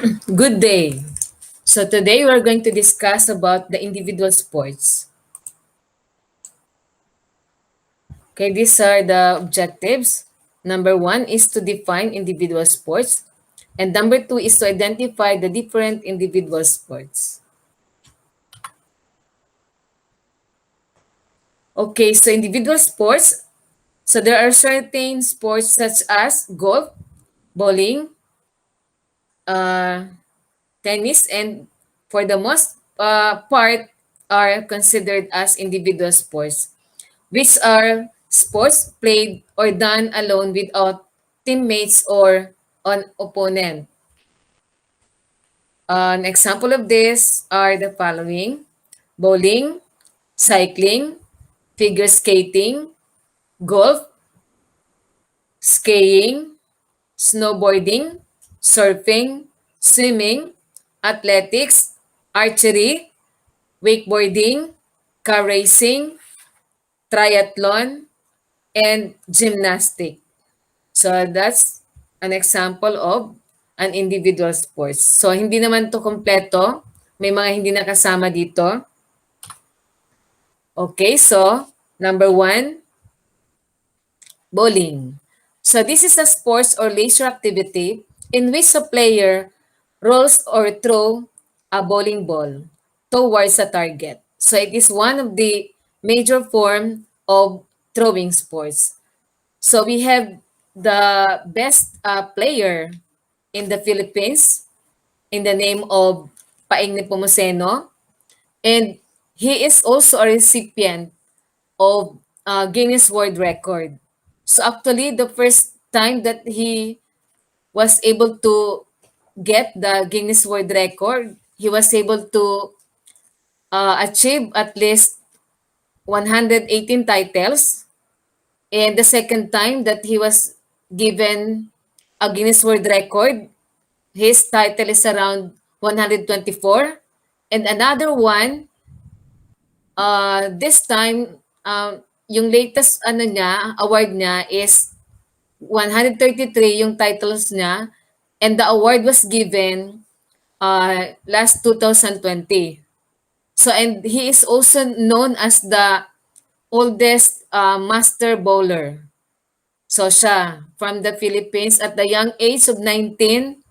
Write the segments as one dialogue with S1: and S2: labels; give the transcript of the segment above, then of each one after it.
S1: Good day. So today we're going to discuss about the individual sports. Okay, these are the objectives. Number one is to define individual sports. And number two is to identify the different individual sports. Okay, so individual sports. So there are certain sports such as golf, bowling, uh, tennis, and for the most part are considered as individual sports, which are sports played or done alone without teammates or an opponent. An example of this are the following: bowling, cycling, figure skating, golf, skiing, snowboarding, surfing, swimming, athletics, archery, wakeboarding, car racing, triathlon, and gymnastics. So that's an example of an individual sports. So hindi naman to kompleto. May mga hindi nakasama dito. Okay, so number one, bowling. So this is a sports or leisure activity in which a player rolls or throw a bowling ball towards a target. So it is one of the major form of throwing sports. So we have the best player in the Philippines in the name of Paing Nepomuceno, and he is also a recipient of Guinness World Record. So actually, the first time that he was able to get the Guinness World Record, he was able to achieve at least 118 titles. And the second time that he was given a Guinness World Record, his title is around 124. And another one, this time, yung latest award niya is 133 yung titles niya. And the award was given last 2020. So, and he is also known as the oldest master bowler. So siya, from the Philippines, at the young age of 19,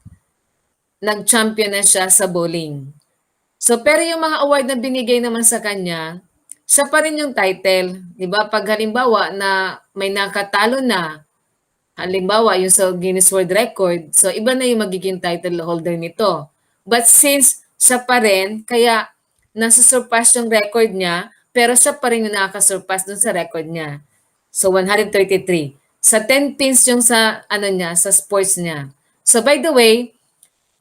S1: nag-champion na siya sa bowling. So pero yung mga award na binigay naman sa kanya, siya pa rin yung title. 'Di ba? Pag halimbawa na may nakatalo na, halimbawa yung sa Guinness World Record, so iba na yung magiging title holder nito. But since siya pa rin, kaya nasusurpass yung record niya, pero siya pa rin yung nakakasurpass dun sa record niya. So 133. Sa 10 pins yung sa ano niya, sa sports niya. So by the way,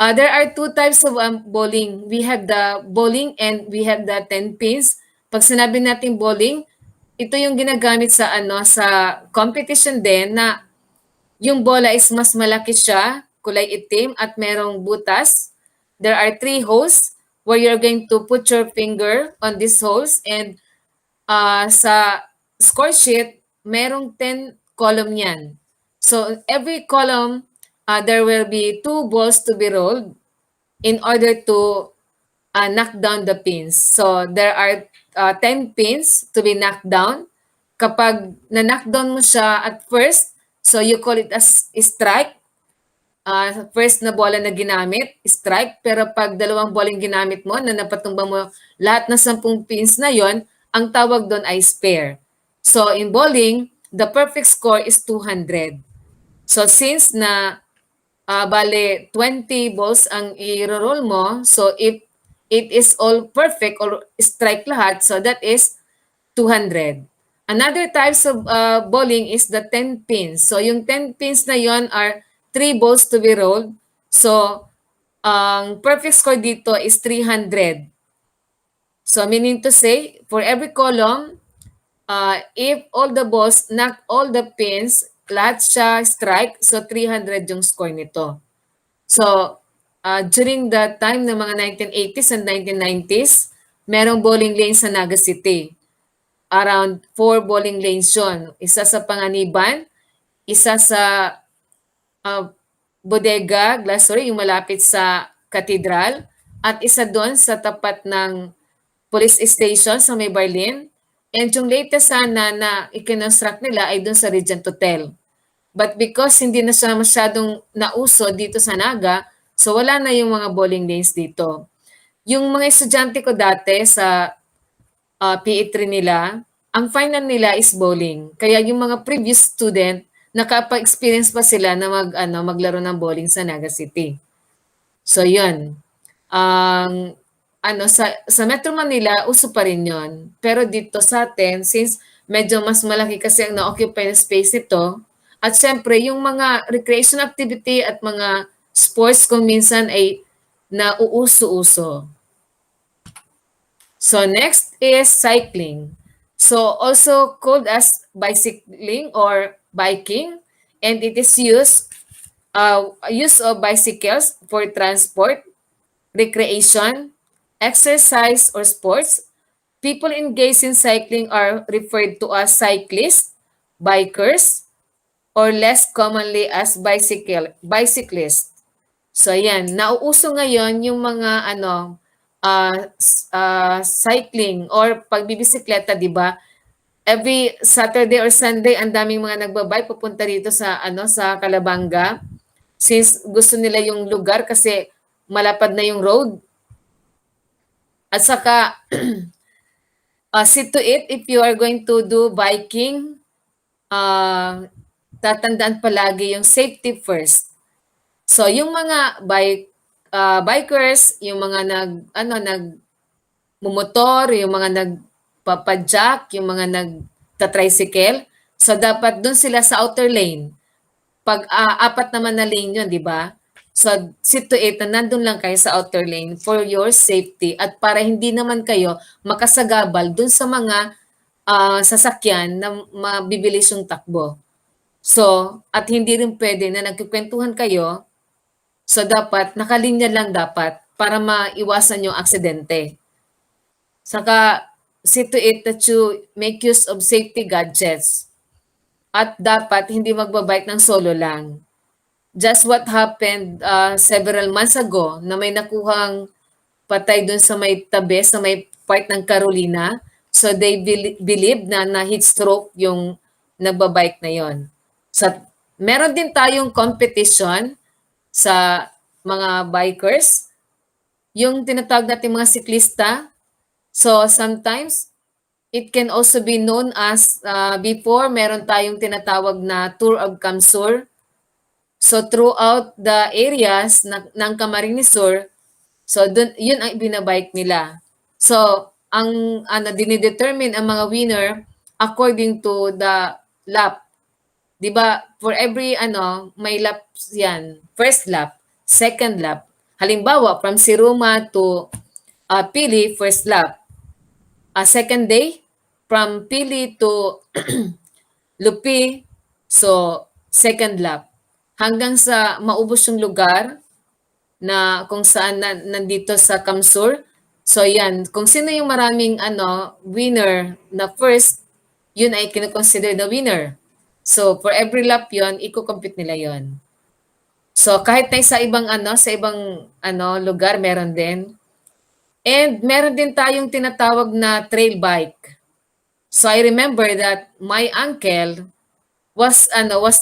S1: there are two types of bowling. We have the bowling and we have the 10 pins. Pag sinabi natin bowling, ito yung ginagamit sa ano sa competition din na yung bola is mas malaki siya, kulay itim at merong butas. There are 3 holes where you're going to put your finger on these holes, and sa score sheet, merong 10 column yan. So every column, there will be 2 balls to be rolled in order to knock down the pins. So there are 10 pins to be knocked down. Kapag na-knock down mo siya at first, so you call it as strike. First na bola na ginamit, strike. Pero pag dalawang bola yung ginamit mo, na napatumbang mo lahat ng 10 pins na yon, ang tawag doon ay spare. So in bowling, the perfect score is 200. So since na bale 20 balls ang i-roll mo, so if it is all perfect or strike lahat, so that is 200. Another types of bowling is the 10 pins. So yung 10 pins na yon are 3 balls to be rolled. So ang perfect score dito is 300. So meaning to say, for every column, if all the balls knock all the pins, lahat siya strike, so 300 yung score nito. So during the time ng mga 1980s and 1990s, merong bowling lane sa Naga City. Around 4 bowling lanes yun. Isa sa Panganiban, isa sa Bodega, Glasory, yung malapit sa Cathedral at isa doon sa tapat ng police station sa may Berlin. And yung latest sana na ikinonstruct nila ay doon sa Regent Hotel. But because hindi na siya masyadong nauso dito sa Naga, so wala na yung mga bowling lanes dito. Yung mga estudyante ko dati sa PE3 nila, ang final nila is bowling. Kaya yung mga previous student, nakapa-experience pa sila na maglaro ng bowling sa Naga City. So yun. Ang sa Metro Manila, uso pa rin yun. Pero dito sa atin, since medyo mas malaki kasi ang na-occupy na space nito, at syempre, yung mga recreation activity at mga sports kung minsan ay nauuso-uso. So next is cycling. So also called as bicycling or biking, and it is use of bicycles for transport, recreation, exercise, or sports. People engaged in cycling are referred to as cyclists, bikers, or less commonly as bicyclists. So ayan, nauuso ngayon yung mga cycling or pagbibisikleta, 'di ba? Every Saturday or Sunday ang daming mga nagbabike pupunta dito sa Calabanga since gusto nila yung lugar kasi malapad na yung road. At saka see to it if you are going to do biking, tatandaan palagi yung safety first. So yung mga bikers, yung mga nagmumotor, yung mga nagpapadyak, yung mga nagta-tricycle, so dapat dun sila sa outer lane. Pag apat naman na lane yun, di ba? So see to it na nandun lang kayo sa outer lane for your safety at para hindi naman kayo makasagabal dun sa mga sasakyan na mabibilis yung takbo. So, at hindi rin pwede na nagkukwentuhan kayo. So, dapat, nakalinya lang dapat para maiwasan yung aksidente. Saka, see to it that you make use of safety gadgets. At dapat, hindi magbabike ng solo lang. Just what happened several months ago na may nakuhang patay dun sa may tabi, sa may part ng Carolina. So, they believe na heat stroke yung nagbabike na yon. So, meron din tayong competition sa mga bikers, yung tinatawag natin mga siklista. So, sometimes, it can also be known as, before, meron tayong tinatawag na Tour of Camsur. So, throughout the areas ng Camarines Sur, so, yun ang binabike nila. So, ang dinidetermine ang mga winner according to the lap. 'Di ba? For every may laps 'yan. First lap, second lap. Halimbawa, from Siruma to Pili, first lap. Second day, from Pili to Lupi, so second lap. Hanggang sa maubos yung lugar na kung saan nandito sa Kamsur. So yan, kung sino yung maraming winner na first, yun ay kinoconsider the winner. So for every lap yon, iko-compute nila yon. So kahit na sa ibang lugar meron din. And meron din tayong tinatawag na trail bike. So I remember that my uncle was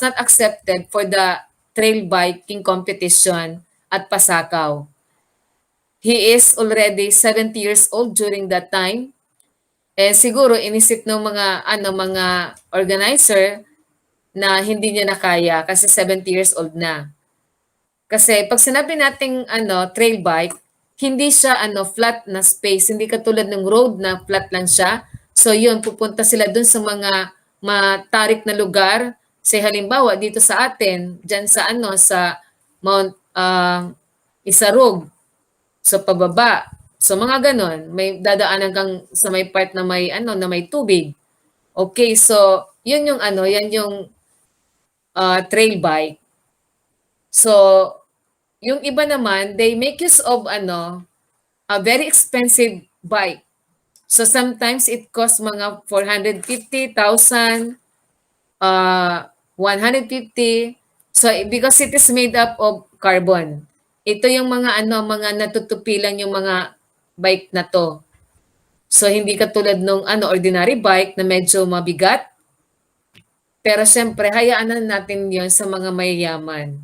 S1: not accepted for the trail biking competition at Pasakaw. He is already 70 years old during that time. Eh siguro inisip ng mga organizer na hindi niya na kaya kasi 70 years old na. Kasi pag sinabi nating trail bike, hindi siya flat na space, hindi katulad ng road na flat lang siya. So yun, pupunta sila dun sa mga matarik na lugar. Say halimbawa dito sa atin, diyan sa Mount Isarog. So pababa. So mga ganon, may dadaanan kang sa may part na may tubig. Okay, so yun yung yan yung trail bike. So yung iba naman, they make use of a very expensive bike. So sometimes it costs mga 450,000, 150. So because it is made up of carbon, ito yung mga ano, mga natutupilan yung mga bike na 'to. So, hindi katulad nung ano, ordinary bike na medyo mabigat, pero siyempre hayaan na natin yon sa mga mayayaman.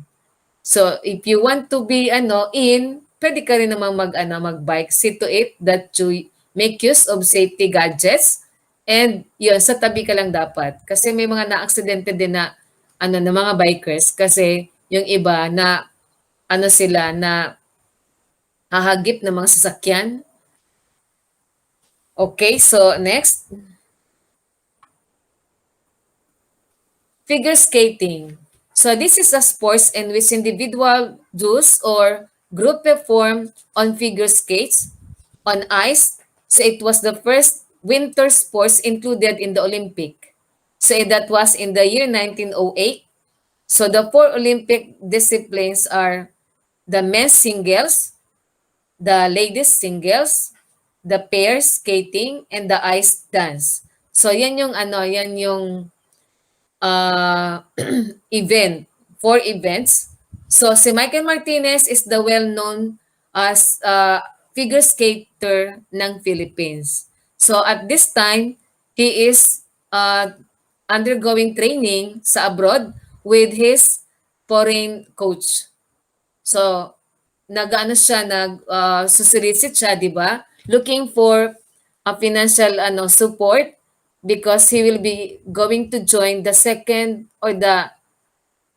S1: So, if you want to be ano, puwede ka rin namang mag-ano, mag-bike. See to it that you make use of safety gadgets and yun, sa tabi ka lang dapat. Kasi may mga na-aksidente din na ano, na mga bikers kasi yung iba na ano sila, na hahagip ng mga sasakyan. Okay, so next, figure skating. So this is a sports in which individual duos or group perform on figure skates on ice. So it was the first winter sports included in the Olympic. So that was in the year 1908. So the four Olympic disciplines are the men's singles, the ladies singles, the pair skating, and the ice dance. So yan yung ano, yan yung uh, event, four events. So si Michael Martinez is the well-known as figure skater ng Philippines. So at this time, he is undergoing training sa abroad with his foreign coach. So nag-ano siya, susulisit siya, di ba? Looking for a financial ano support because he will be going to join the second or the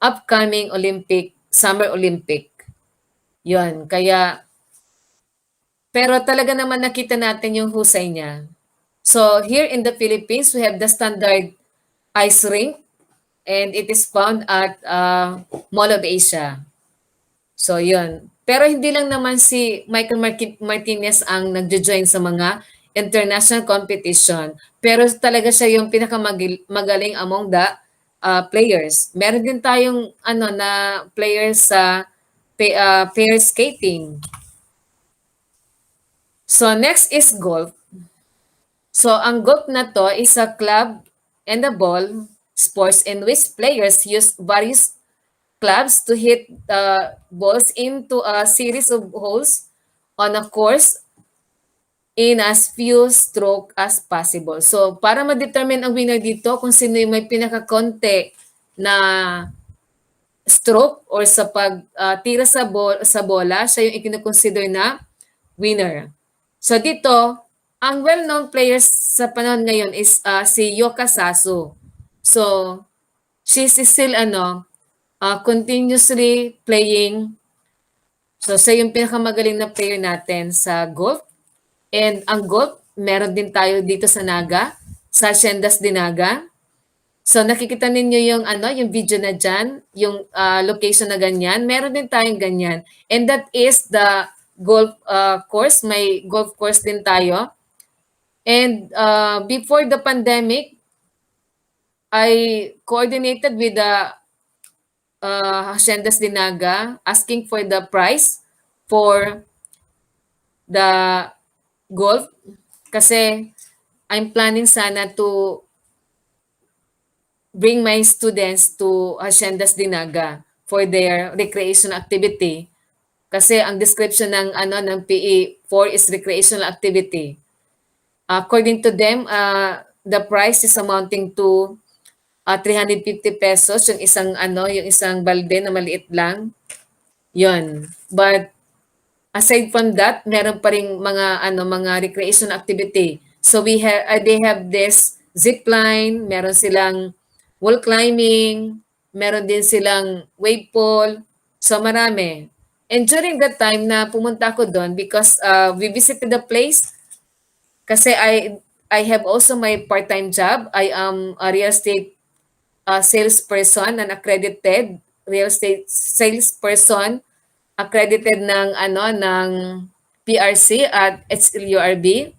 S1: upcoming Olympic, Summer Olympic. Yun, kaya, pero talaga naman nakita natin yung husay niya. So here in the Philippines, we have the standard ice rink and it is found at Mall of Asia. So, yun. Pero hindi lang naman si Michael Martinez ang nagjo-join sa mga international competition. Pero talaga siya yung pinakamagaling among the players. Meron din tayong ano na players sa pair skating. So, next is golf. So, ang golf na to is a club and a ball sports in which players use various clubs to hit balls into a series of holes on a course in as few stroke as possible. So, para ma-determine ang winner dito, kung sino yung may pinakakonte na stroke or sa pagtira sa bola, siya yung ikinukonsider na winner. So, dito, ang well-known players sa panahon ngayon is si Yoka Sasu. So, she's still continuously playing. So, siya yung pinakamagaling na player natin sa golf. And ang golf, meron din tayo dito sa Naga, sa Haciendas de Naga. So, nakikita ninyo yung yung video na dyan, yung location na ganyan. Meron din tayong ganyan. And that is the golf course. May golf course din tayo. And before the pandemic, I coordinated with the Haciendas de Naga asking for the price for the golf kasi I'm planning sana to bring my students to Haciendas de Naga for their recreation activity kasi ang description ng ng PE4 is recreational activity. According to them, the price is amounting to 350 pesos yung isang balde na maliit lang. Yon. But aside from that, meron pa ring mga recreation activity. So they have this zip line, meron silang wall climbing, meron din silang wave pool. So marami. And during that time na pumunta ako doon because we visited the place kasi I have also my part-time job. I am a real estate salesperson, an accredited real estate salesperson, accredited ng PRC at HLURB.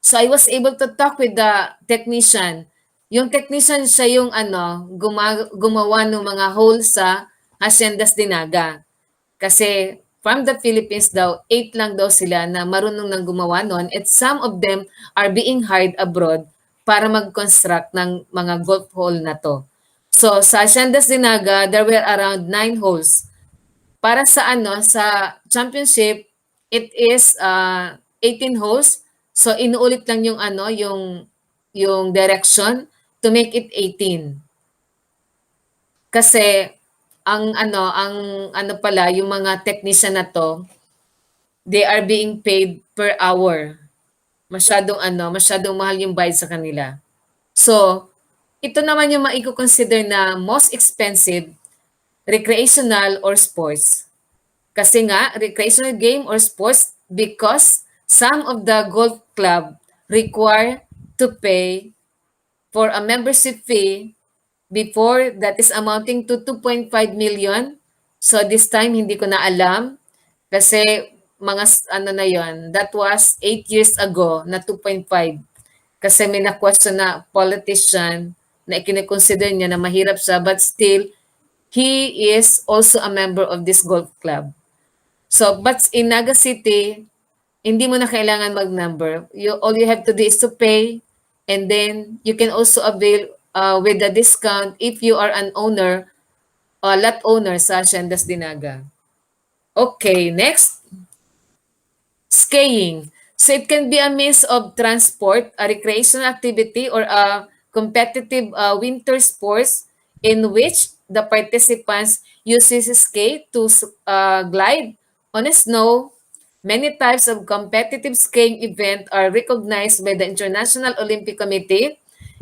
S1: So I was able to talk with the technician. Yung technician siya yung gumawa ng mga holes sa Haciendas de Naga. Kasi from the Philippines daw, 8 lang daw sila na marunong nang gumawa nun at some of them are being hired abroad para mag-construct ng mga golf hole na to. So sa Haciendas de Naga, there were around 9 holes. Para sa ano, sa championship, it is 18 holes. So inuulit lang yung ano, yung direction to make it 18. Kasi ang ano pala, yung mga technician na to, they are being paid per hour. Masyadong mahal yung bayad sa kanila. So, ito naman yung maiko-consider na most expensive recreational or sports. Kasi nga, recreational game or sports because some of the golf club require to pay for a membership fee before that is amounting to 2.5 million. So this time, hindi ko na alam kasi ano na yon, that was 8 years ago na 2.5. Kasi may na-question na politician na ikinikonsider niya na mahirap siya but still, he is also a member of this golf club. So, but in Naga City, hindi mo na kailangan mag-number. All you have to do is to pay and then you can also avail with the discount if you are an owner, lot owner sa Haciendas Dinaga. Okay, next. Skiing. So it can be a means of transport, a recreational activity, or a competitive winter sports in which the participants uses skate to glide on a snow. Many types of competitive skiing event are recognized by the International Olympic Committee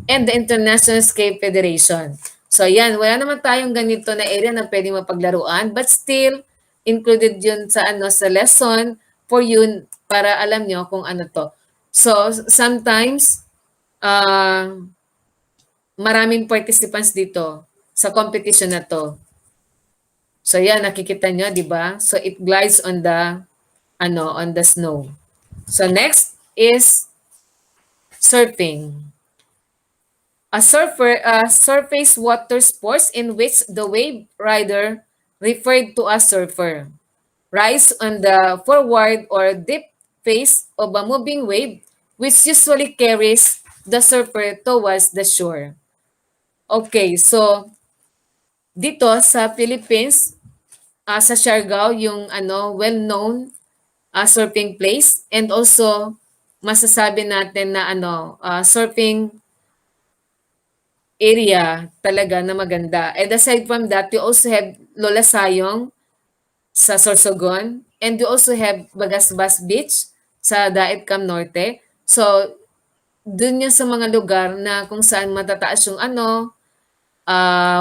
S1: and the International Ski Federation. So yan, wala naman tayong ganito na area na pwedeng mapaglaruan but still included yun sa sa lesson for you para alam nyo kung ano to. So sometimes maraming participants dito sa competition na to. So yan, nakikita nyo, di ba? So it glides on the on the snow. So next is surfing. A surface water sports in which the wave rider, referred to as surfer, rides on the forward or deep face of a moving wave which usually carries the surfer towards the shore. Okay, so dito sa Philippines, sa Siargao, yung well-known surfing place and also masasabi natin na surfing area talaga na maganda. And aside from that, we also have Lola Sayong sa Sorsogon and we also have Bagasbas Beach sa Daet Cam Norte. So, dun yun sa mga lugar na kung saan matataas yung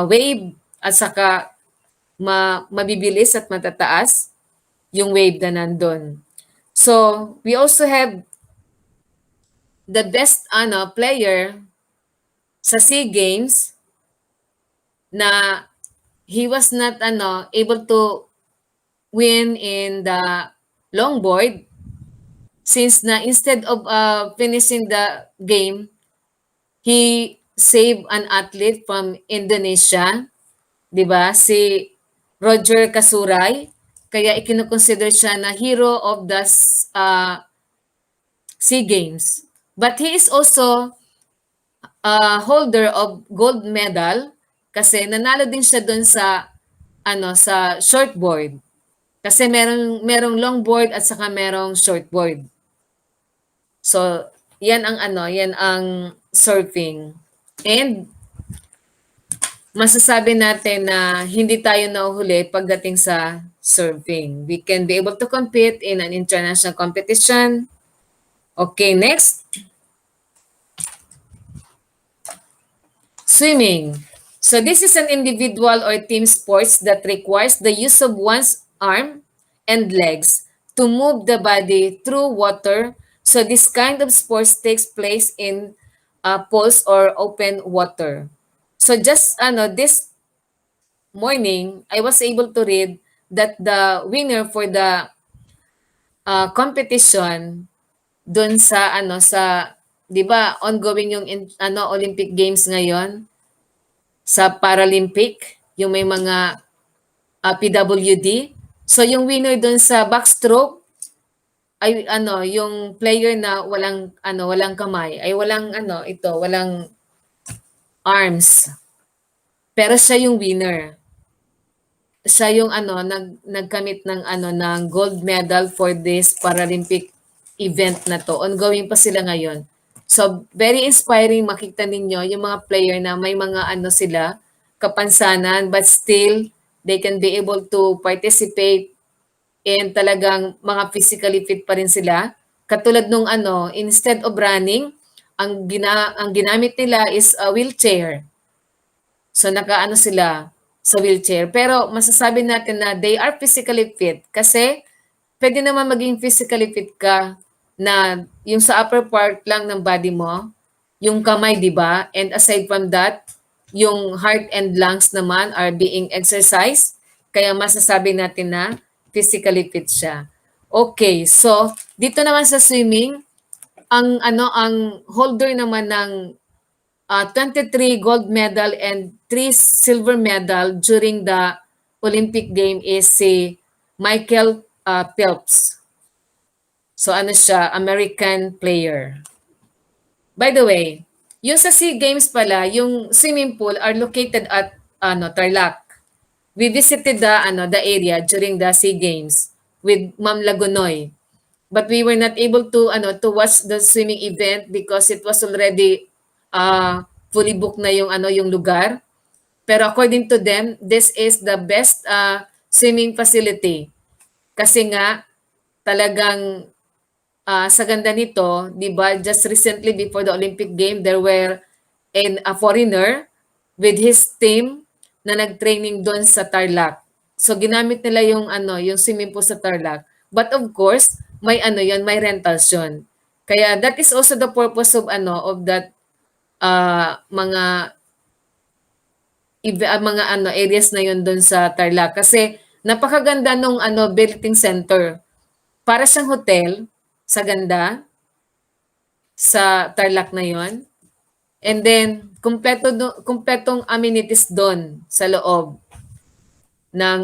S1: wave at saka mabibilis at matataas yung wave na nandun. So, we also have the best player sa SEA Games na he was not able to win in the longboard since na instead of finishing the game, he saved an athlete from Indonesia, 'di ba? Si Roger Kasuray. Kaya ikinukonsider siya na hero of the SEA Games. But he is also holder of gold medal kasi nanalo din siya doon sa sa shortboard. Kasi merong longboard at saka merong shortboard. So, yan ang yan ang surfing. And masasabi natin na hindi tayo nahuhuli pagdating sa surfing. We can be able to compete in an international competition. Okay, next. Swimming. So this is an individual or team sports that requires the use of one's arm and legs to move the body through water. So this kind of sports takes place in pools or open water. So just this morning, I was able to read that the winner for the competition doon sa sa 'di ba ongoing yung Olympic Games ngayon sa Paralympic, yung may mga PWD. So yung winner doon sa backstroke ay yung player na walang kamay, ay walang walang arms. Pero siya yung winner. siya yung ano, nagkamit ng ano, ng gold medal for this Paralympic event na 'to. Ongoing pa sila ngayon. So, very inspiring makita ninyo yung mga player na may mga ano sila, kapansanan, but still they can be able to participate and talagang mga physically fit pa rin sila. Katulad nung ano, instead of running, ang ginamit nila is a wheelchair. So nakaano sila sa wheelchair. Pero masasabi natin na they are physically fit kasi pwede naman maging physically fit ka na yung sa upper part lang ng body mo, yung kamay, di ba? And aside from that, yung heart and lungs naman are being exercised. Kaya masasabi natin na physically fit siya. Okay, so dito naman sa swimming, ang holder naman ng 23 gold medal and 3 silver medal during the Olympic game is si Michael Phelps. So ano siya, American player. By the way, yung sa SEA Games pala, yung swimming pool are located at Tarlac. We visited the area during the SEA Games with Ma'am Lagunoy. But we were not able to watch the swimming event because it was already fully booked na yung lugar. Pero according to them, this is the best swimming facility. Kasi nga talagang sa ganda nito, 'di ba? Just recently before the Olympic game, there were a foreigner with his team na nag-training doon sa Tarlac. So ginamit nila yung swimming pool sa Tarlac. But of course, may rentals 'yon. Kaya that is also the purpose of that mga areas na 'yon doon sa Tarlac kasi napakaganda nung Billeting Center. Para siyang hotel sa ganda sa Tarlac na 'yon. And then kumpletong amenities doon sa loob ng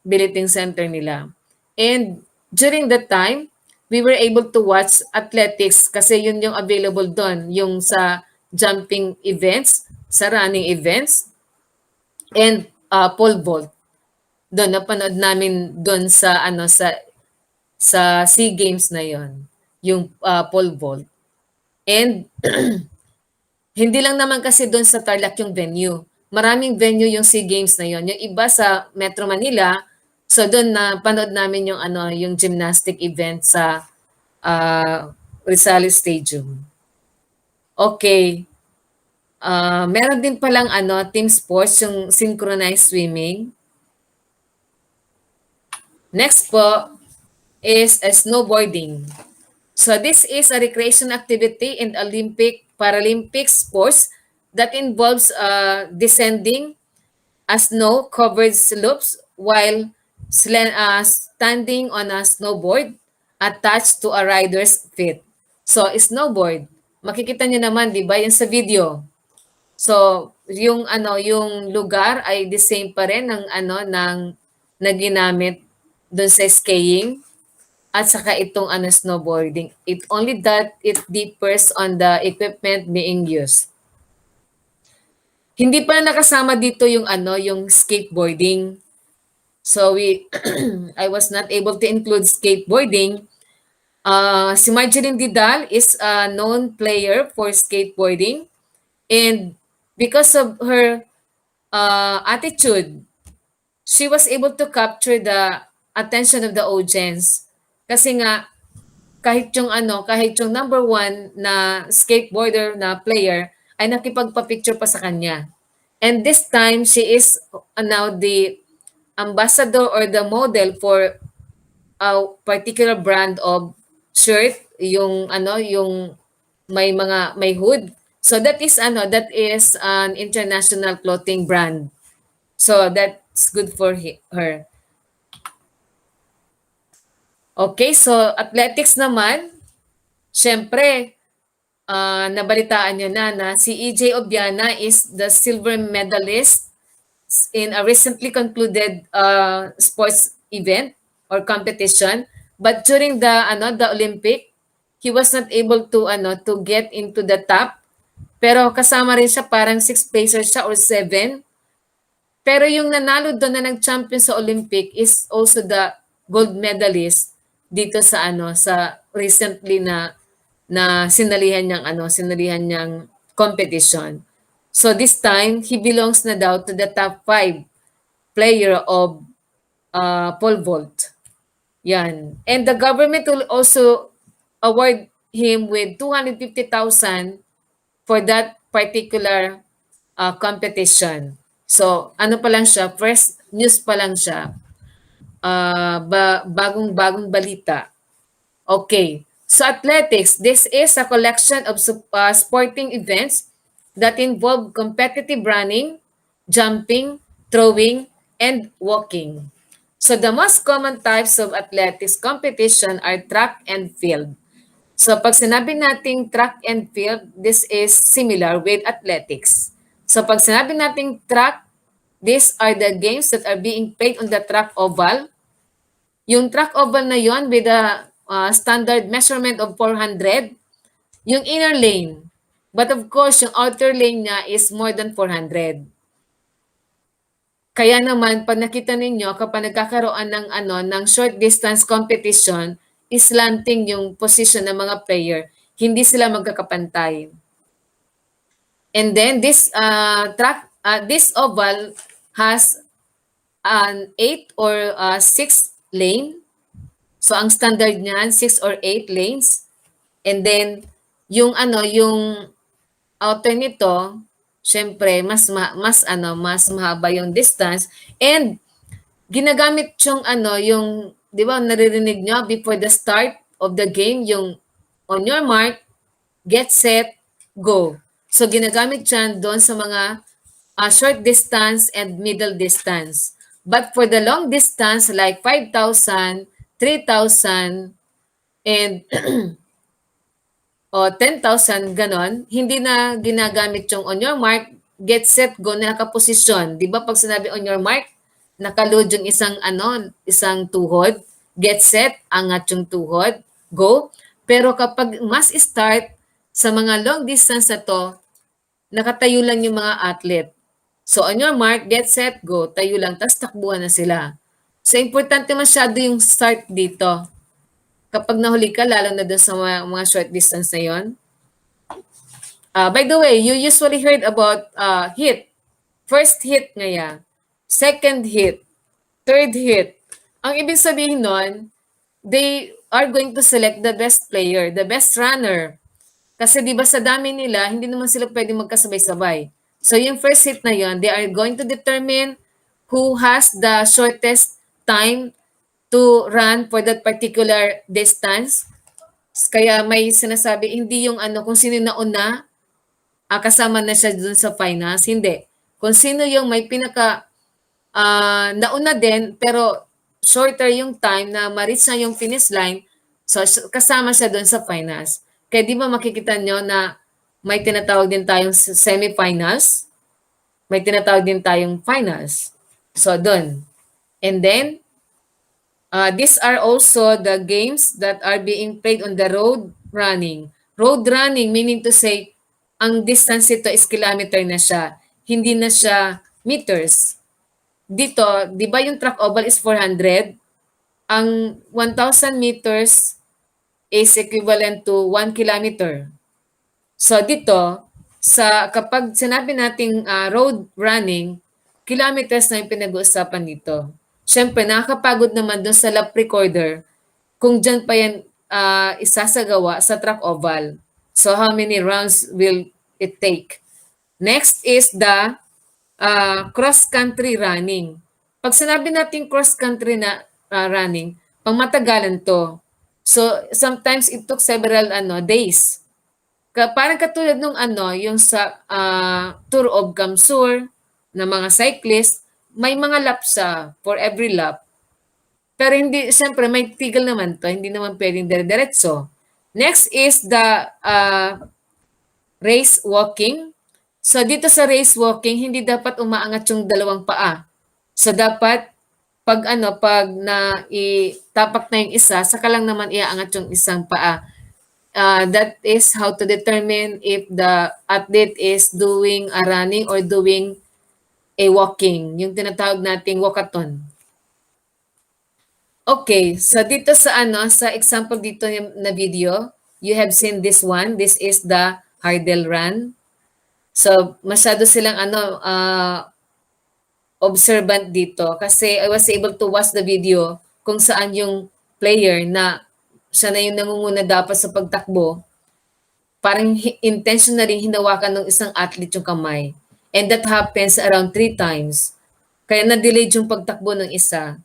S1: billeting center nila. And during that time, we were able to watch athletics kasi yun yung available doon, yung sa jumping events, sa running events, and pole vault. Doon napanood namin doon sa SEA Games na yon, yung pole vault. And hindi lang naman kasi doon sa Tarlac yung venue. Maraming venue yung SEA Games na yon. Yung iba sa Metro Manila, so doon na panood namin yung gymnastic event sa Rizal Stadium. Okay. Meron din palang team sports, yung synchronized swimming. Next po is snowboarding. So this is a recreation activity in Paralympic sports that involves descending a snow-covered slopes while standing on a snowboard attached to a rider's feet. So snowboard, makikita niyo naman 'di ba 'yan sa video. So yung lugar ay the same pa rin ng na ginamit doon sa skiing at saka itong snowboarding. It only that it differs on the equipment being used. Hindi pa nakasama dito yung skateboarding. So I was not able to include skateboarding. Si Marjeline Didal is a known player for skateboarding, and because of her attitude, she was able to capture the attention of the audience. Kasi nga kahit yung number one na skateboarder na player ay nakipagpa-picture pa sa kanya. And this time she is now the ambassador or the model for a particular brand of shirt, yung may hood. So that is an international clothing brand. So that's good for her. Okay, so athletics naman, syempre, nabalitaan nyo na si EJ Obiana is the silver medalist in a recently concluded sports event or competition. But during the Olympic, he was not able to get into the top. Pero kasama rin siya, parang 6 placers siya or 7. Pero yung nanalo doon na nag-champion sa Olympic is also the gold medalist dito sa ano sa recently na sinalihan niyang competition. So this time he belongs na daw to the top 5 player of pole vault. Yan. And the government will also award him with 250,000 for that particular competition. So, ano pa lang siya, fresh news pa lang siya, bagong-bagong balita. Okay. So, athletics, this is a collection of sporting events that involve competitive running, jumping, throwing, and walking. So, the most common types of athletics competition are track and field. So pag sinabi nating track and field, this is similar with athletics. So pag sinabi nating track, these are the games that are being played on the track oval. Yung track oval na yon with a standard measurement of 400, yung inner lane. But of course, yung outer lane niya is more than 400. Kaya naman, pag nakita ninyo, kapag nagkakaroon ng, ng short distance competition, slanting yung position ng mga player. Hindi sila magkakapantay. And then this oval has an 8 or 6 lane. So ang standard niyan 6 or 8 lanes. And then yung outer nito, syempre mas mahaba yung distance and ginagamit yung 'di ba naririnig nyo before the start of the game yung on your mark, get set, go. So ginagamit yan doon sa mga short distance and middle distance. But for the long distance like 5,000, 3,000, and o 10,000 ganon, hindi na ginagamit yung on your mark, get set, go na nakaposisyon. 'Di ba pag sinabi on your mark, nakaload yung isang tuhod, get set, angat yung tuhod, go. Pero kapag mass start sa mga long distance na to, nakatayo lang yung mga athlete. So on your mark, get set, go, tayo lang, tapos takbuhan na sila. So importante masyado yung start dito. Kapag nahuli ka, lalo na doon sa mga short distance na yon. By the way, you usually heard about hit. First hit ngaya, second hit, third hit. Ang ibig sabihin nun, they are going to select the best player, the best runner. Kasi di ba sa dami nila, hindi naman sila pwede magkasabay-sabay. So yung first hit na yon, they are going to determine who has the shortest time to run for that particular distance. Kaya may sinasabi, hindi yung kung sino na una, kasama na siya dun sa finals. Hindi. Kung sino yung may nauna din, pero shorter yung time na ma-reach na yung finish line, so kasama siya dun sa finals. Kaya di ba makikita nyo na may tinatawag din tayong semifinals, may tinatawag din tayong finals. So dun. And then, these are also the games that are being played on the road running. Road running meaning to say, ang distance ito is kilometer na siya, hindi na siya meters. Dito, di ba yung track oval is 400? Ang 1,000 meters is equivalent to 1 kilometer. So dito, kapag sinabi nating road running, kilometers na yung pinag-uusapan dito. Siyempre, nakakapagod naman dun sa lap recorder kung dyan pa yan isasagawa sa track oval. So how many rounds will it take? Next is the cross-country running. Pag sinabi natin cross-country na running, pangmatagalan to. So sometimes it took several days. Parang katulad nung yung sa Tour of Kamsur na mga cyclist, may mga lap sa for every lap. Pero hindi, siyempre may tigil naman to, hindi naman pwedeng dire-diretso. Next is the race walking. So dito sa race walking, hindi dapat umaangat yung dalawang paa. So dapat pag itapak na yung isa, saka lang naman iaangat yung isang paa. That is how to determine if the athlete is doing a running or doing a walking, yung tinatawag nating walkathon. Okay, so dito sa sa example dito na video, you have seen this one. This is the hurdle run. So masyado silang observant dito kasi I was able to watch the video kung saan yung player na siya na yung nangunguna dapat sa pagtakbo, parang intentionally hinawakan ng isang athlete yung kamay. And that happens around 3 times. Kaya na-delayed yung pagtakbo ng isa.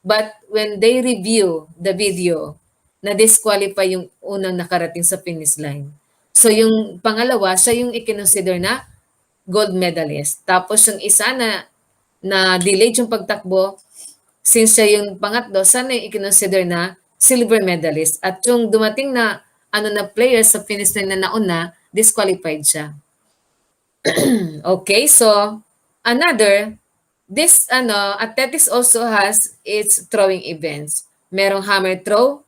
S1: But when they review the video, na-disqualify yung unang nakarating sa finish line. So yung pangalawa, siya yung ikinonsider na gold medalist. Tapos yung isa na delayed yung pagtakbo, since siya yung pangatlo, sana yung ikinonsider na silver medalist. At yung dumating na na player sa finish line na nauna, disqualified siya. Okay, so another, this athletics also has its throwing events. Merong hammer throw,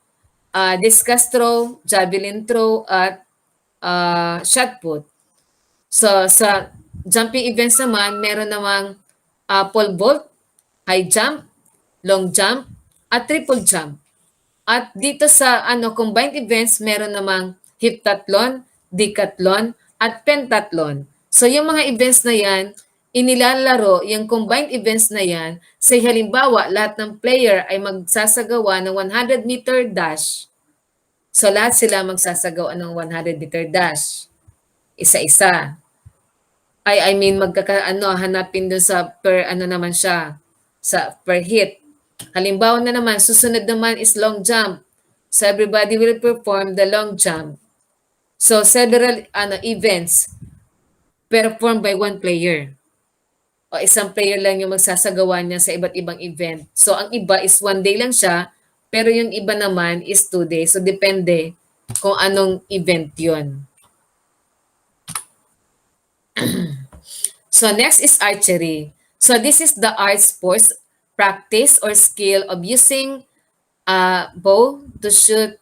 S1: discus throw, javelin throw, at shot put. So sa jumping events naman, meron namang pole vault, high jump, long jump, at triple jump. At dito sa combined events, meron namang heptathlon, decathlon, at pentathlon. So yung mga events na yan, inilalaro yung combined events na yan, say halimbawa lahat ng player ay magsasagawa ng 100-meter dash. So lahat sila magsasagawa ng 100-meter dash. Isa-isa. I mean hanapin dun sa per naman siya, sa per hit. Halimbawa na naman, susunod naman is long jump. So everybody will perform the long jump. So several events performed by one player. O isang player lang yung magsasagawa niya sa iba't ibang event. So ang iba is 1 day lang siya, pero yung iba naman is 2 days. So depende kung anong event yun. So next is archery. So this is the art sports practice or skill of using a bow to shoot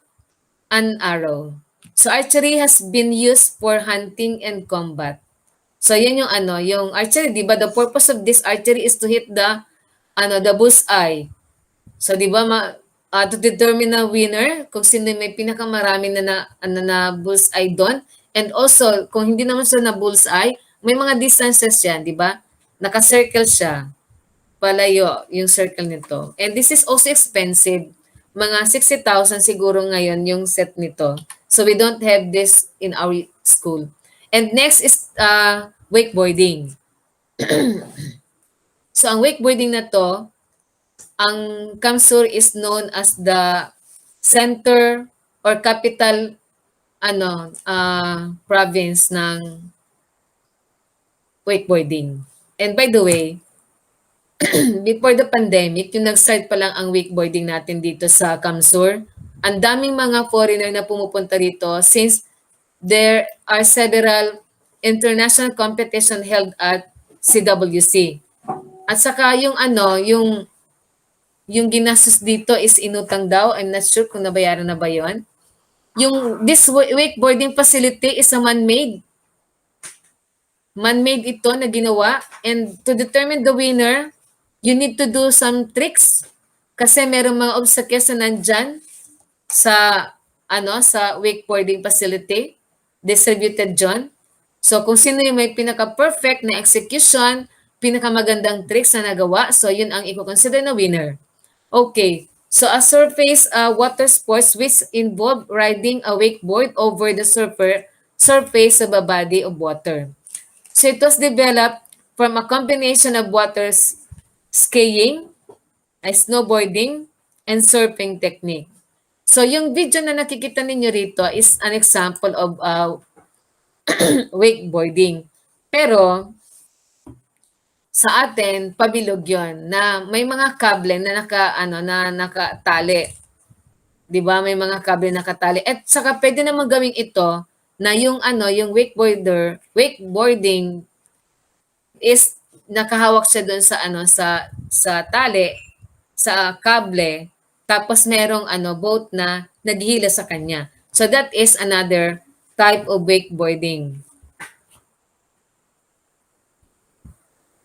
S1: an arrow. So archery has been used for hunting and combat. So yan yung yung archery, 'di ba? The purpose of this archery is to hit the bullseye. So 'di ba to determine a winner, kung sino may pinakamarami na bullseye doon. And also, kung hindi naman siya na bullseye, may mga distances yan, di ba? Naka-circle siya. Palayo yung circle nito. And this is also expensive. Mga 60,000 siguro ngayon yung set nito. So we don't have this in our school. And next is wakeboarding. So ang wakeboarding na to, ang Kamsur is known as the center or capital province ng wakeboarding. And by the way, before the pandemic, yung nag-start pa lang ang wakeboarding natin dito sa Kamsur, ang daming mga foreigner na pumupunta rito since there are several international competition held at CWC. At saka yung yung ginastos dito is inutang daw. I'm not sure kung nabayaran na ba yon. This wakeboarding facility is a man-made. Man-made ito na ginawa. And to determine the winner, you need to do some tricks. Kasi merong mga obstacles na nandyan sa wakeboarding facility. Distributed dyan. So kung sino yung may pinaka-perfect na execution, pinakamagandang tricks na nagawa, so yun ang i-consider na winner. Okay, so a surface water sports which involve riding a wakeboard over the surface of a body of water. So it was developed from a combination of water skiing, snowboarding, and surfing technique. So yung video na nakikita ninyo rito is an example of wakeboarding. Pero sa atin, pabilog yon na may mga kable na nakatali. 'Di ba? May mga kable na nakatali. At saka pwede naman gawing ito na yung yung wakeboarding is nakahawak siya doon sa tali, sa kable, tapos merong boat na naghihila sa kanya. So that is another type of wakeboarding.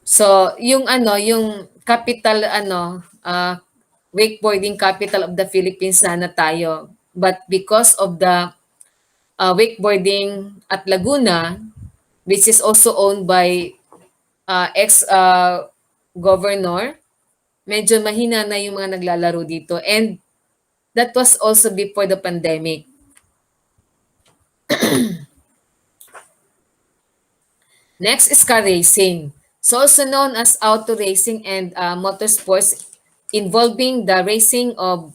S1: So, yung ano, yung capital ano, wakeboarding capital of the Philippines sana tayo. But because of the wakeboarding at Laguna, which is also owned by ex governor, medyo mahina na yung mga naglalaro dito. And that was also before the pandemic. Next is car racing. So also known as auto racing and motorsports involving the racing of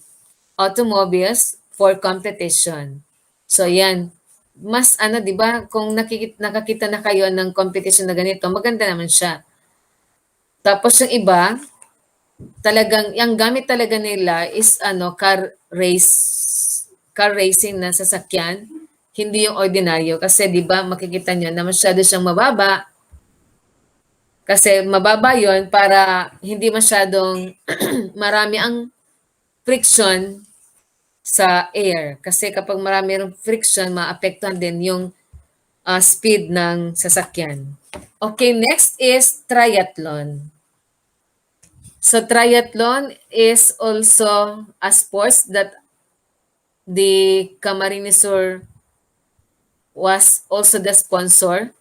S1: automobiles for competition. So yan, mas ano 'di ba kung nakakita na kayo ng competition na ganito, maganda naman siya. Tapos yung iba, talagang yung gamit talaga nila is ano car racing na sasakyan, hindi yung ordinaryo kasi 'di ba makikita niyo na masyado siyang mababa kasi mababa 'yon para hindi masyadong marami ang friction sa air. Kasi kapag marami ring friction, maapektuhan din yung speed ng sasakyan. Okay, next is triathlon. So triathlon is also a sports that the Camarines Sur was also the sponsor.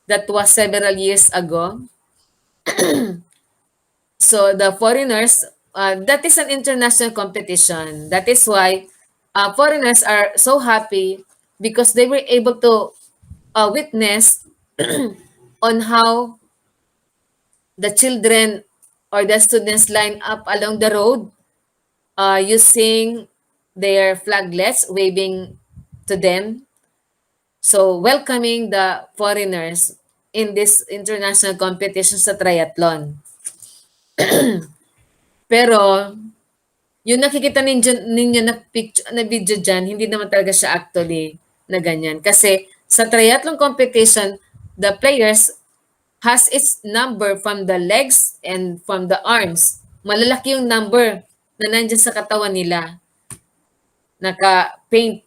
S1: That was several years ago. So the foreigners, that is an international competition. That is why foreigners are so happy because they were able to witness on how the children or the students line up along the road using their flaglets, waving to them. So welcoming the foreigners in this international competition sa triathlon. Pero yung nakikita ninyo na picture na video diyan, hindi naman talaga siya actually na ganyan. Kasi sa triathlon competition, the players has its number from the legs and from the arms. Malalaki yung number na nandiyan sa katawan nila. Naka-paint.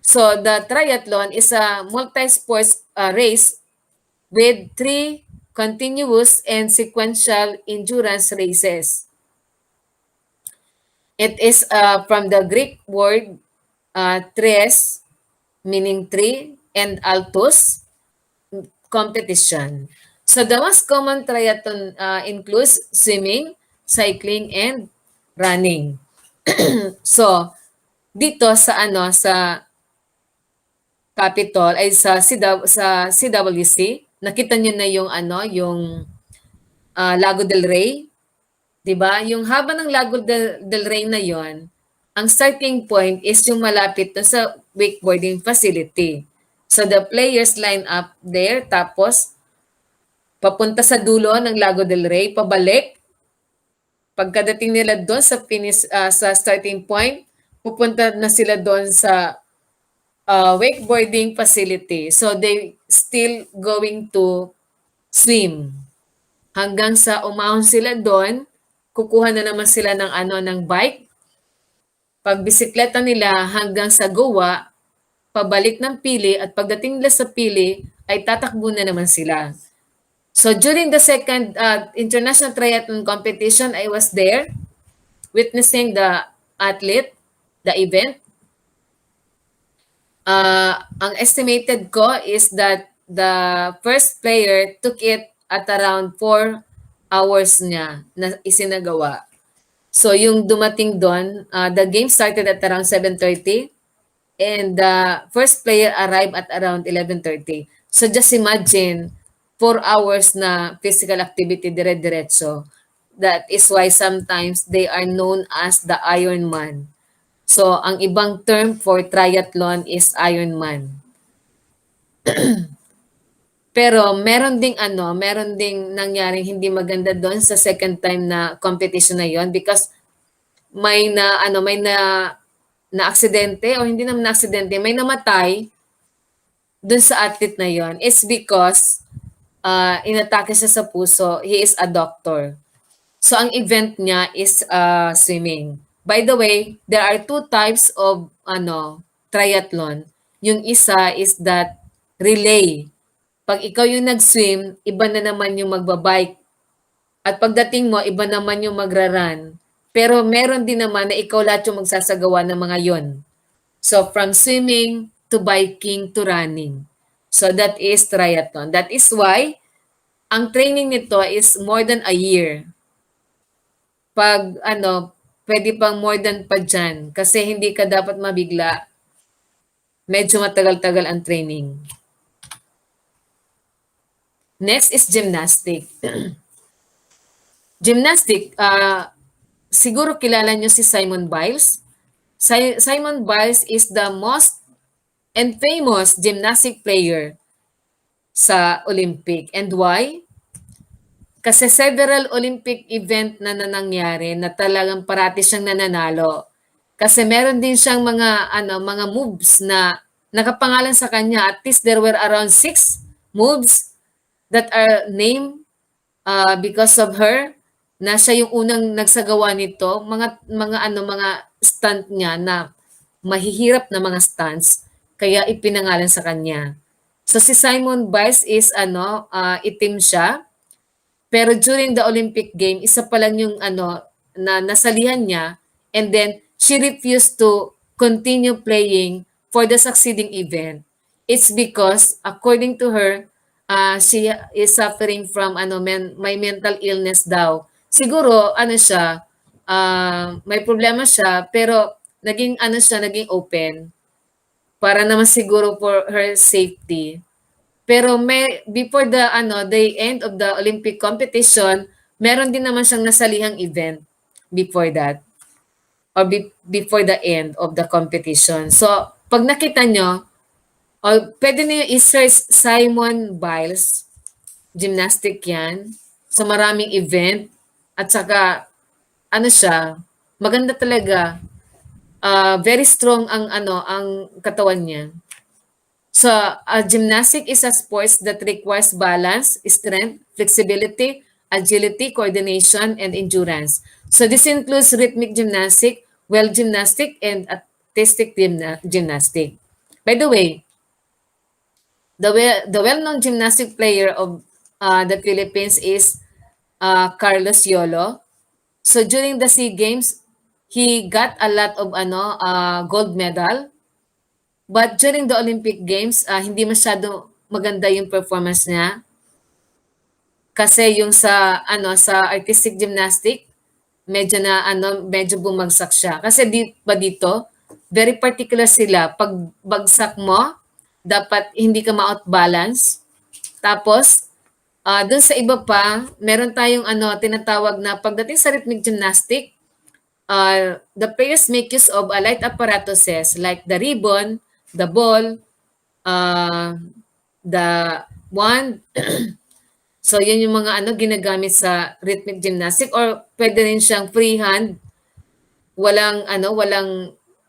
S1: So the triathlon is a multi-sports race with 3 continuous and sequential endurance races. It is from the Greek word tres, meaning three, and altos, competition. So the most common triathlon includes swimming, cycling, and running. So dito sa ano sa Capitol ay sa CWC, nakita niyo na yung ano yung Lago del Rey, 'di ba? Yung haba ng Lago del Rey na 'yon, ang starting point is yung malapit to sa wakeboarding facility. So the players line up there tapos papunta sa dulo ng Lago del Rey, pabalik. Pagkadating nila doon sa finish sa starting point, pupunta na sila doon sa wakeboarding facility. So they still going to swim hanggang sa umahon sila doon, kukuha na naman sila ng ano ng bike. Pagbisikleta nila hanggang sa Goa, pabalik ng Pili at pagdating nila sa Pili ay tatakbo na naman sila. So during the second international triathlon competition, I was there witnessing the athlete, the event. Ang estimated ko is that the first player took it at around 4 hours niya na isinagawa. So yung dumating doon, the game started at around 7:30 and the first player arrived at around 11:30. So just imagine 4 hours na physical activity dire-diretso. That is why sometimes they are known as the Ironman. So ang ibang term for triathlon is Ironman. Pero meron ding nangyaring hindi maganda doon sa second time na competition na yon because may na aksidente o hindi naman na aksidente, may namatay doon sa athlete na yon. It's because inatake siya sa puso. He is a doctor. So ang event niya is swimming. By the way, there are 2 types of triathlon. Yung isa is that relay. 'Pag ikaw yung nag-swim, iba na naman yung magba-bike. At pagdating mo, iba naman yung magra-run. Pero meron din naman na ikaw lahat yung magsasagawa ng mga yon. So from swimming to biking to running. So that is triathlon. That is why ang training nito is more than a year. Pag ano, pwede pang more than pa dyan. Kasi hindi ka dapat mabigla. Medyo matagal-tagal ang training. Next is gymnastic. Gymnastic, siguro kilala nyo si Simon Biles. Simon Biles is the most and famous gymnastic player sa Olympic. And why? Kasi several Olympic event na nangyari na talagang parati siyang nananalo. Kasi meron din siyang mga moves na nakapangalan sa kanya. At least there were around 6 moves that are named because of her, na siya yung unang nagsagawa nito. Mga stunt niya na mahihirap na mga stunts, kaya ipinangalan sa kanya. So si Simon Biles is itim siya, pero during the Olympic game, isa pa lang yung na nasalihan niya, and then she refused to continue playing for the succeeding event. It's because according to her, she is suffering from may mental illness daw. Siguro siya, may problema siya, pero naging open para naman siguro for her safety. Pero before the end of the Olympic competition, meron din naman siyang nasalihang event before that, or before the end of the competition. So, pag nakita nyo, pwede niyo i-search Simon Biles, gymnastic yan, sa maraming event, at saka, siya, maganda talaga, very strong ang katawan niya. So, gymnastic is a sport that requires balance, strength, flexibility, agility, coordination, and endurance. So, this includes rhythmic gymnastic, well gymnastic, and artistic gymnastic. By the way, the well-known gymnastic player of the Philippines is Carlos Yolo. So, during the SEA Games, he got a lot of gold medal. But during the Olympic Games, hindi masyado maganda yung performance niya. Kasi yung sa artistic gymnastic, medyo bumagsak siya. Kasi dito, very particular sila. Pag bagsak mo, dapat hindi ka ma-outbalance. Tapos, dun sa iba pa, meron tayong tinatawag na pagdating sa rhythmic gymnastic, the players make use of a light apparatuses like the ribbon, the ball, the wand. So, yun yung mga ginagamit sa rhythmic gymnastic, or pwede rin siyang freehand, walang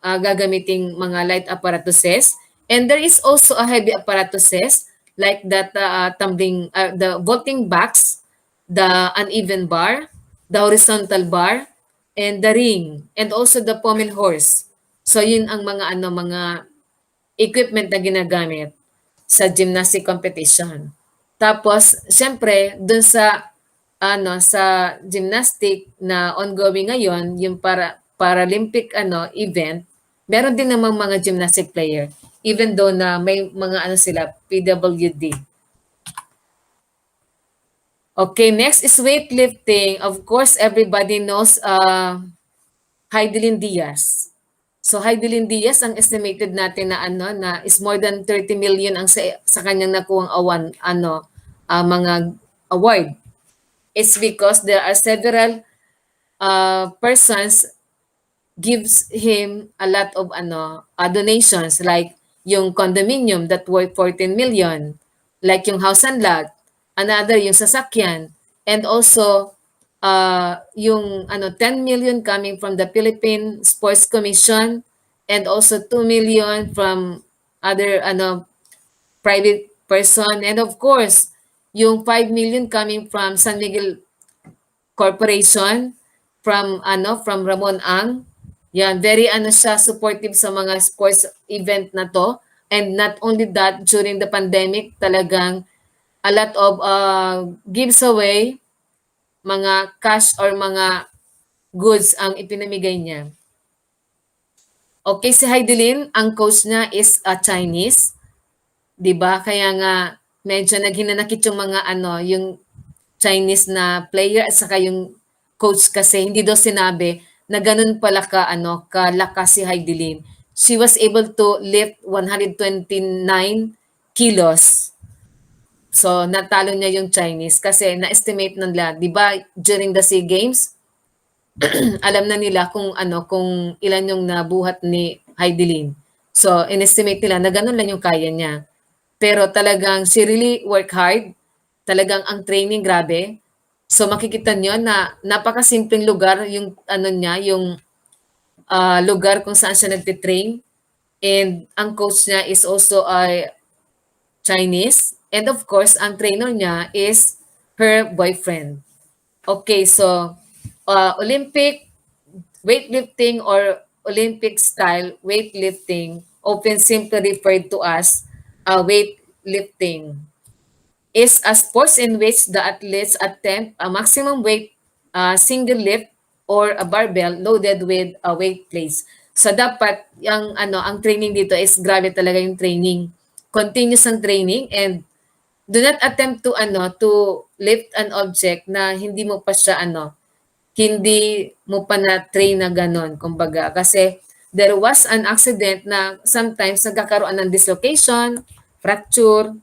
S1: gagamiting mga light apparatuses. And there is also a heavy apparatuses like that tumbling, the vaulting box, the uneven bar, the horizontal bar, and the ring, and also the pommel horse. So, yun ang mga equipment na ginagamit sa gymnastic competition. Tapos, syempre, dun sa gymnastic na ongoing ngayon, yung Paralympic event, meron din namang mga gymnastic player, even though na may mga sila, PWD. Okay, next is weightlifting. Of course, everybody knows Heidelin Diaz. So Heidelin Diaz, ang estimated natin na is more than 30 million ang sa kanyang nakuhang mga award. It's because there are several persons gives him a lot of donations, like yung condominium that worth 14 million, like yung house and lot, another yung sasakyan, and also yung 10 million coming from the Philippine Sports Commission, and also 2 million from other private person, and of course yung 5 million coming from San Miguel Corporation, from Ramon Ang. Yan, very siya supportive sa mga sports event na to. And not only that, during the pandemic, talagang a lot of gives away, mga cash or mga goods ang ipinamigay niya. Okay, si Heidelin, ang coach niya is Chinese, 'di ba? Kaya nga medyo naghinanakit yung mga ano, yung Chinese na player at saka yung coach kasi hindi daw sinabi na ganun pala ka ano, kalakas si Heidelin. She was able to lift 129 kilos. So natalo niya yung Chinese kasi na-estimate nila, 'di ba, during the SEA Games, alam na nila kung ano, kung ilan yung nabuhat ni Heidelin. So inestimate nila na ganun lang yung kaya niya. Pero talagang she really work hard. Talagang ang training grabe. So makikita niyo na napakasimpleng lugar yung ano niya, yung lugar kung saan siya nagte-train. And ang coach niya is also Chinese. And of course, ang trainer niya is her boyfriend. Okay, so Olympic weightlifting or Olympic style weightlifting, often simply referred to as weightlifting, is a sports in which the athletes attempt a maximum weight single lift or a barbell loaded with a weight plates. So dapat yung ano, ang training dito is grabe talaga yung training. Continuous ang training, and do not attempt to ano, to lift an object na hindi mo pa siya ano, hindi mo pa na train na ganon, kumbaga. Kasi there was an accident na sometimes nagkakaroon ng dislocation, fracture.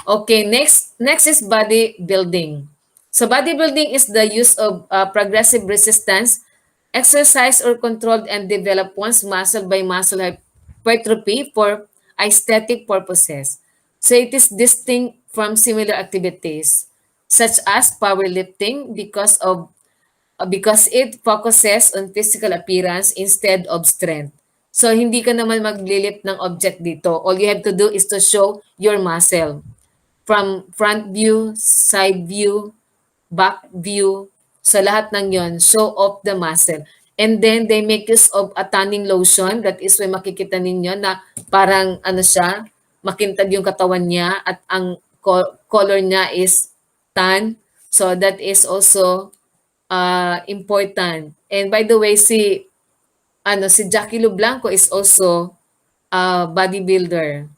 S1: Okay, next is bodybuilding. So bodybuilding is the use of progressive resistance, exercise or controlled and develop one's muscle by muscle hypertrophy for aesthetic purposes. So it is distinct from similar activities such as powerlifting because it focuses on physical appearance instead of strength. So hindi ka naman maglilift ng object dito. All you have to do is to show your muscle from front view, side view, back view. Sa lahat ng yon, show off the muscle. And then they make use of a tanning lotion. That is why makikita ninyo na parang ano siya, makintag yung katawan niya at ang color niya is tan. So that is also important. And by the way, si Jackie Lublanco is also a bodybuilder.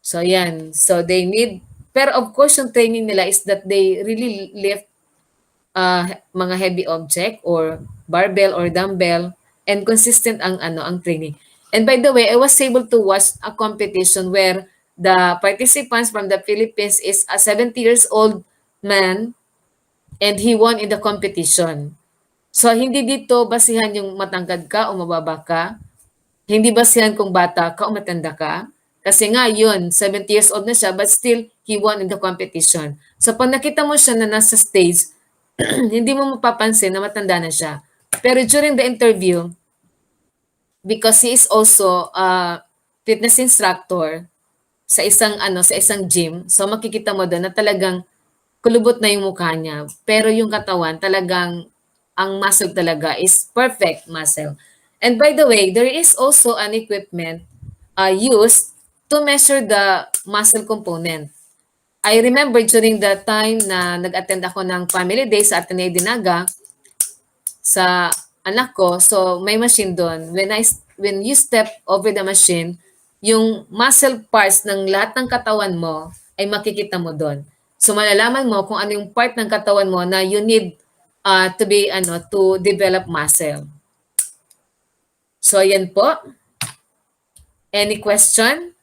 S1: So yan. So they need, pero of course yung training nila is that they really lift mga heavy object or barbell or dumbbell, and consistent ang ano ang training. And by the way, I was able to watch a competition where the participants from the Philippines is a 70 years old man, and he won in the competition. So hindi dito basihan yung matangkad ka o mababa ka, hindi basihan kung bata ka o matanda ka. Kasi nga yun, 70 years old na siya, but still, he won in the competition. So pag nakita mo siya na nasa stage, hindi mo mapapansin na matanda na siya. Pero during the interview, because he is also a fitness instructor sa isang gym, so makikita mo doon na talagang kulubot na yung mukha niya. Pero yung katawan, talagang ang muscle talaga is perfect muscle. And by the way, there is also an equipment used to measure the muscle component. I remember during the time na nag-attend ako ng family day sa Ateneo Dinaga sa anak ko, so may machine doon. When you step over the machine, yung muscle parts ng lahat ng katawan mo ay makikita mo doon. So malalaman mo kung ano yung part ng katawan mo na you need to develop muscle. So yan po. Any question?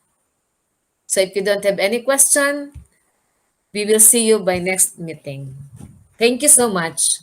S1: So if you don't have any question, we will see you by next meeting. Thank you so much.